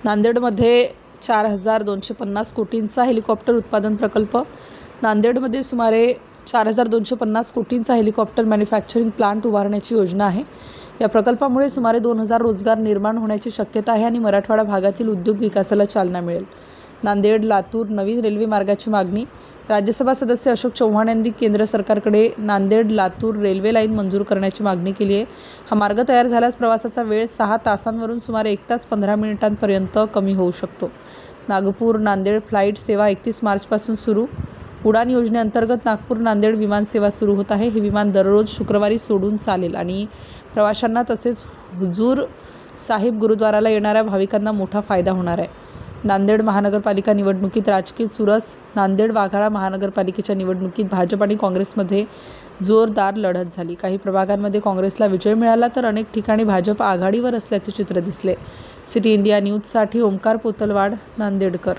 नांदेडमध्ये 4,250 कोटींचा हेलिकॉप्टर उत्पादन प्रकल्प. नांदेडमध्ये सुमारे 4,250 कोटींचा हेलिकॉप्टर मॅन्युफॅक्चरिंग प्लांट उभारण्याची योजना आहे. या प्रकल्पामुळे सुमारे 2,000 रोजगार निर्माण होण्याची शक्यता आहे आणि मराठवाडा भागातील उद्योग विकासाला चालना मिळेल. नांदेड लातूर नवीन रेल्वे मार्गाची मागणी. राज्यसभा सदस्य अशोक चव्हाण यांनी केंद्र सरकारकडे नांदेड लातूर रेल्वे लाईन मंजूर करण्याची मागणी केली आहे. हा मार्ग तयार झाल्यास प्रवासाचा वेळ 6 तासांवरून सुमारे 1 तास 15 मिनिटांपर्यंत कमी होऊ शकतो. नागपूर नांदेड फ्लाईट सेवा 31 मार्चपासून सुरू. उडान योजनेअंतर्गत नागपूर नांदेड विमान सेवा सुरू होत आहे. हे विमान दररोज शुक्रवारी सोडून चालेल आणि प्रवाशांना तसेच हुजूर साहिब गुरुद्वाराला येणाऱ्या भाविकांना मोठा फायदा होणार आहे. नांदेड महानगरपालिका निवडणुकीत राजकीय चुरस. नांदेड वाघाळा महानगरपालिकेच्या निवडणुकीत भाजप आणि काँग्रेसमध्ये जोरदार लढत झाली. काही प्रभागांमध्ये काँग्रेसला विजय मिळाला तर अनेक ठिकाणी भाजप आघाडीवर असल्याचे चित्र दिसले. सिटी इंडिया न्यूजसाठी ओमकार पोतलवाड, नांदेडकर.